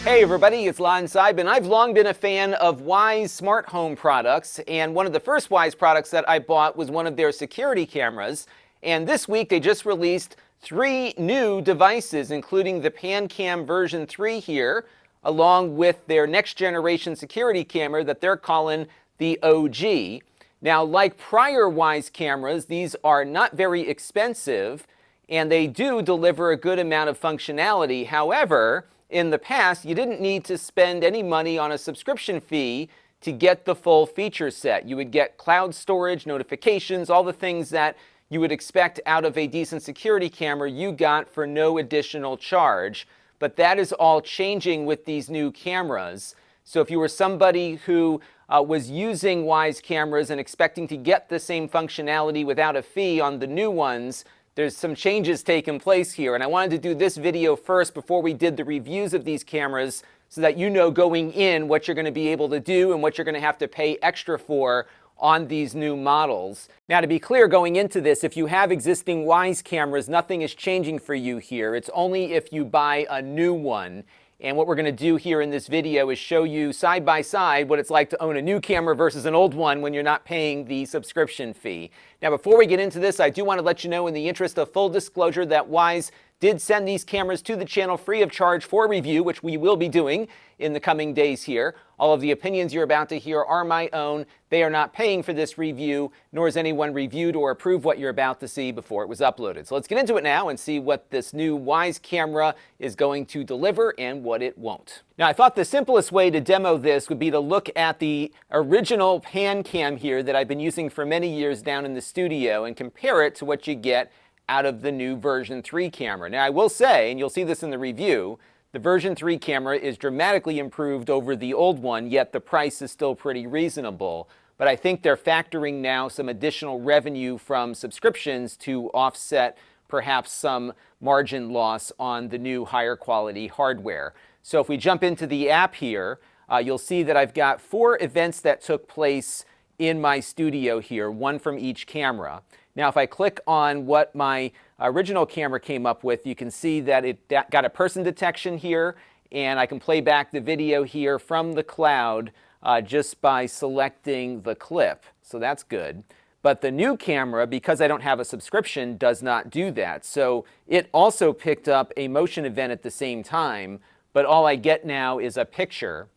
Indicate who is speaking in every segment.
Speaker 1: Hey everybody, it's Lon.TV, and I've long been a fan of Wyze smart home products, and one of the first Wyze products that I bought was one of their security cameras. And this week they just released 3 new devices, including the PanCam version 3 here, along with their next generation security camera that they're calling the OG. Now, like prior Wyze cameras, these are not very expensive, and they do deliver a good amount of functionality. However, in the past, you didn't need to spend any money on a subscription fee to get the full feature set. You would get cloud storage, notifications, all the things that you would expect out of a decent security camera you got for no additional charge. But that is all changing with these new cameras. So if you were somebody who was using Wyze cameras and expecting to get the same functionality without a fee on the new ones, there's some changes taking place here, and I wanted to do this video first before we did the reviews of these cameras so that you know going in what you're going to be able to do and what you're going to have to pay extra for on these new models. Now, to be clear going into this, if you have existing Wyze cameras, nothing is changing for you here. It's only if you buy a new one. And what we're going to do here in this video is show you side by side what it's like to own a new camera versus an old one when you're not paying the subscription fee. Now, before we get into this, I do want to let you know, in the interest of full disclosure, that Wyze did send these cameras to the channel free of charge for review, which we will be doing in the coming days here. All of the opinions you're about to hear are my own. They are not paying for this review, nor has anyone reviewed or approved what you're about to see before it was uploaded. So let's get into it now and see what this new Wyze camera is going to deliver and what it won't. Now, I thought the simplest way to demo this would be to look at the original PanCam here that I've been using for many years down in the studio and compare it to what you get out of the new version 3 camera. Now, I will say, and you'll see this in the review, the version 3 camera is dramatically improved over the old one, yet the price is still pretty reasonable. But I think they're factoring now some additional revenue from subscriptions to offset perhaps some margin loss on the new higher quality hardware. So if we jump into the app here, you'll see that I've got 4 events that took place in my studio here, one from each camera. Now, if I click on what my original camera came up with, you can see that it got a person detection here, and I can play back the video here from the cloud just by selecting the clip. So that's good. But the new camera, because I don't have a subscription, does not do that. So it also picked up a motion event at the same time, but all I get now is a picture.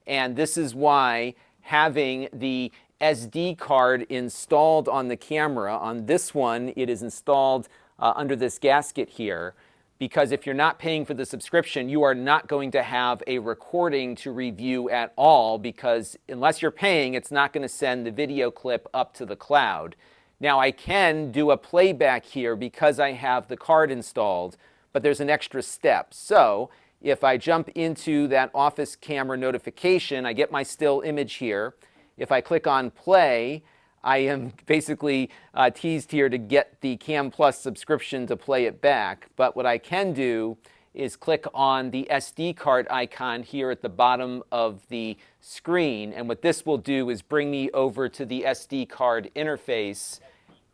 Speaker 1: And this is why having the SD card installed on the camera, on this one it is installed under this gasket here, because if you're not paying for the subscription, you are not going to have a recording to review at all, because unless you're paying, it's not going to send the video clip up to the cloud. Now, I can do a playback here because I have the card installed, but there's an extra step. So if I jump into that office camera notification, I get my still image here. If I click on play, I am basically teased here to get the Cam Plus subscription to play it back. But what I can do is click on the SD card icon here at the bottom of the screen. And what this will do is bring me over to the SD card interface.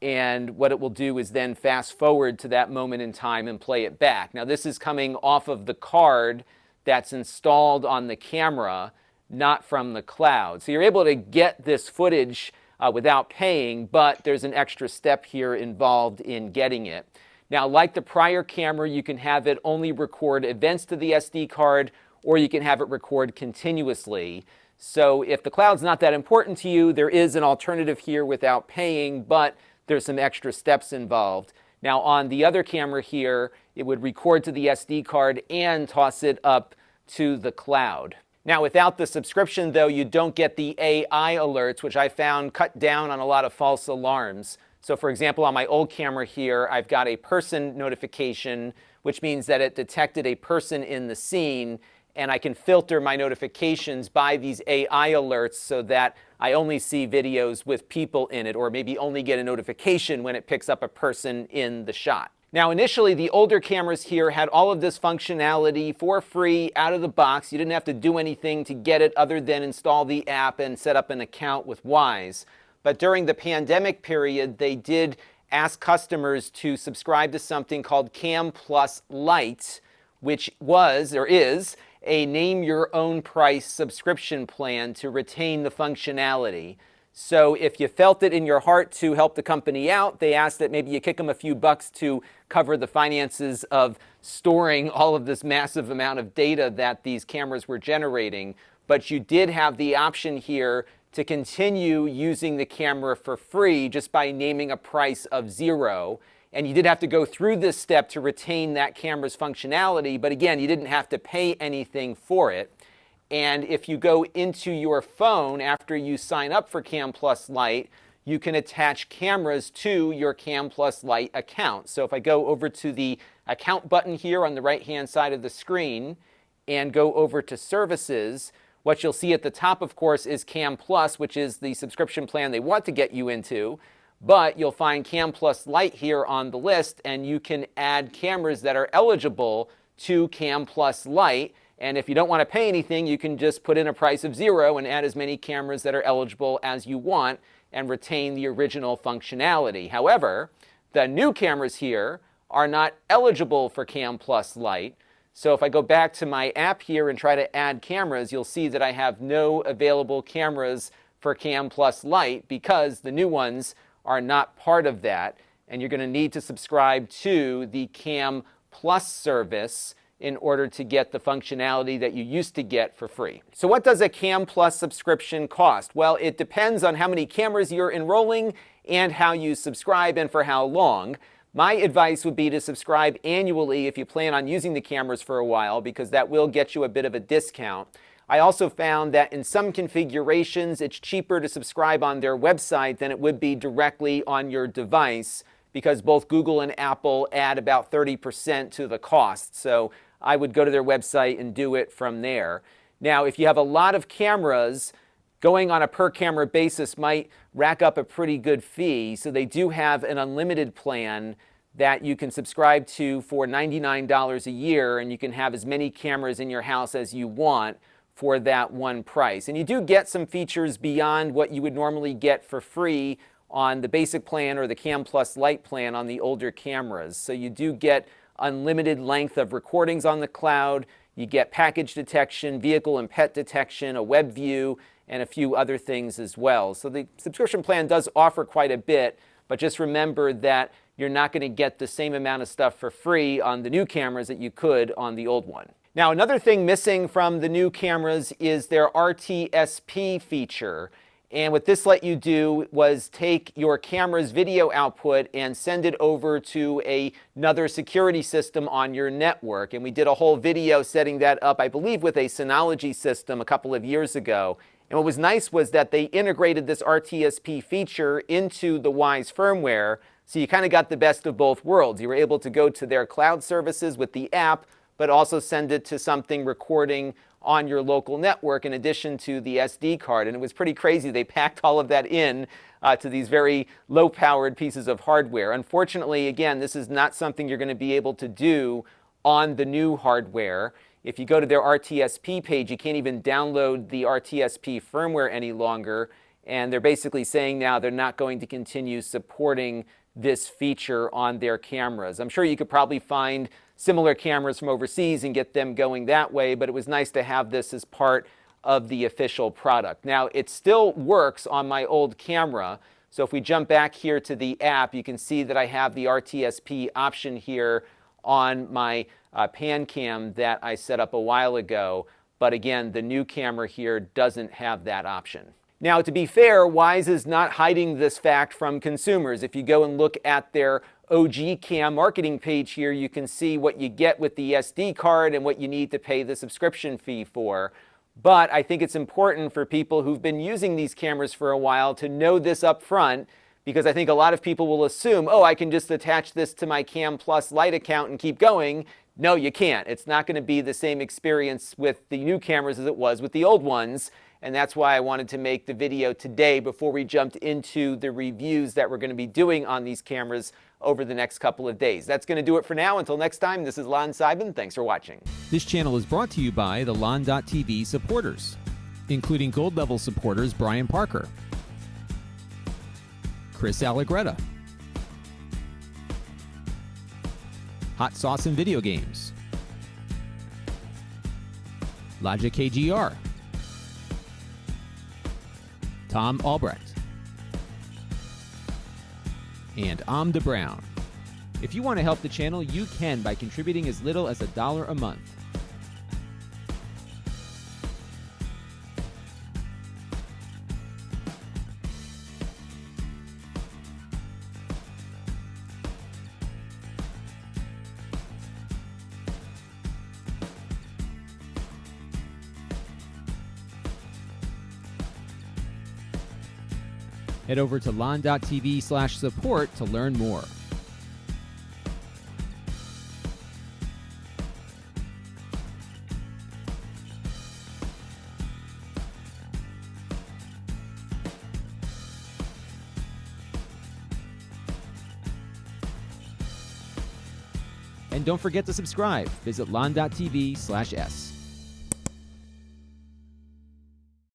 Speaker 1: And what it will do is then fast forward to that moment in time and play it back. Now, this is coming off of the card that's installed on the camera, not from the cloud. So you're able to get this footage without paying, but there's an extra step here involved in getting it. Now, like the prior camera, you can have it only record events to the SD card, or you can have it record continuously. So if the cloud's not that important to you, there is an alternative here without paying, but there's some extra steps involved. Now, on the other camera here, it would record to the SD card and toss it up to the cloud. Now, without the subscription, though, you don't get the AI alerts, which I found cut down on a lot of false alarms. So, for example, on my old camera here, I've got a person notification, which means that it detected a person in the scene, and I can filter my notifications by these AI alerts so that I only see videos with people in it, or maybe only get a notification when it picks up a person in the shot. Now, initially, the older cameras here had all of this functionality for free out of the box. You didn't have to do anything to get it other than install the app and set up an account with Wyze. But during the pandemic period, they did ask customers to subscribe to something called Plus Lite, which was, or is, a name your own price subscription plan to retain the functionality. So if you felt it in your heart to help the company out, they asked that maybe you kick them a few bucks to cover the finances of storing all of this massive amount of data that these cameras were generating. But you did have the option here to continue using the camera for free just by naming a price of $0. And you did have to go through this step to retain that camera's functionality, but again, you didn't have to pay anything for it. And if you go into your phone after you sign up for Cam Plus Lite, you can attach cameras to your Cam Plus Lite account. So if I go over to the account button here on the right-hand side of the screen and go over to services, what you'll see at the top, of course, is Cam Plus, which is the subscription plan they want to get you into. But you'll find Cam Plus Lite here on the list, and you can add cameras that are eligible to Cam Plus Lite. And if you don't want to pay anything, you can just put in a price of $0 and add as many cameras that are eligible as you want and retain the original functionality. However, the new cameras here are not eligible for Cam Plus Lite. So if I go back to my app here and try to add cameras, you'll see that I have no available cameras for Cam Plus Lite because the new ones are not part of that. And you're going to need to subscribe to the Cam Plus service in order to get the functionality that you used to get for free. So what does a Cam Plus subscription cost? Well, it depends on how many cameras you're enrolling and how you subscribe and for how long. My advice would be to subscribe annually if you plan on using the cameras for a while, because that will get you a bit of a discount. I also found that in some configurations, it's cheaper to subscribe on their website than it would be directly on your device, because both Google and Apple add about 30% to the cost. So I would go to their website and do it from there. Now, if you have a lot of cameras, going on a per camera basis might rack up a pretty good fee. So they do have an unlimited plan that you can subscribe to for $99 a year, and you can have as many cameras in your house as you want for that one price. And you do get some features beyond what you would normally get for free on the basic plan or the Cam Plus Lite plan on the older cameras. So you do get unlimited length of recordings on the cloud, you get package detection, vehicle and pet detection, a web view, and a few other things as well. So the subscription plan does offer quite a bit, but just remember that you're not going to get the same amount of stuff for free on the new cameras that you could on the old one. Now, another thing missing from the new cameras is their RTSP feature. And what this let you do was take your camera's video output and send it over to another security system on your network. And we did a whole video setting that up, I believe, with a Synology system a couple of years ago. And what was nice was that they integrated this RTSP feature into the Wyze firmware. So you kind of got the best of both worlds. You were able to go to their cloud services with the app, but also send it to something recording on your local network in addition to the SD card. And it was pretty crazy. They packed all of that in to these very low-powered pieces of hardware. Unfortunately, again, this is not something you're going to be able to do on the new hardware. If you go to their RTSP page, you can't even download the RTSP firmware any longer. And they're basically saying now they're not going to continue supporting this feature on their cameras. I'm sure you could probably find similar cameras from overseas and get them going that way, but it was nice to have this as part of the official product. Now, it still works on my old camera. So if we jump back here to the app, you can see that I have the RTSP option here on my pan cam that I set up a while ago. But again, the new camera here doesn't have that option. Now, to be fair, Wyze is not hiding this fact from consumers. If you go and look at their OG Cam marketing page here, you can see what you get with the SD card and what you need to pay the subscription fee for. But I think it's important for people who've been using these cameras for a while to know this up front, because I think a lot of people will assume, oh, I can just attach this to my Cam Plus Lite account and keep going. No, you can't. It's not going to be the same experience with the new cameras as it was with the old ones. And that's why I wanted to make the video today before we jumped into the reviews that we're going to be doing on these cameras over the next couple of days. That's going to do it for now. Until next time, this is Lon.TV. Thanks for watching.
Speaker 2: This channel is brought to you by the Lon.TV supporters, including gold level supporters Brian Parker, Chris Allegretta, Hot Sauce and Video Games, Logic KGR, Tom Albrecht, and Amda Brown. If you want to help the channel, you can by contributing as little as $1 a month. Head over to Lon.TV/support to learn more. And don't forget to subscribe. Visit Lon.TV/s.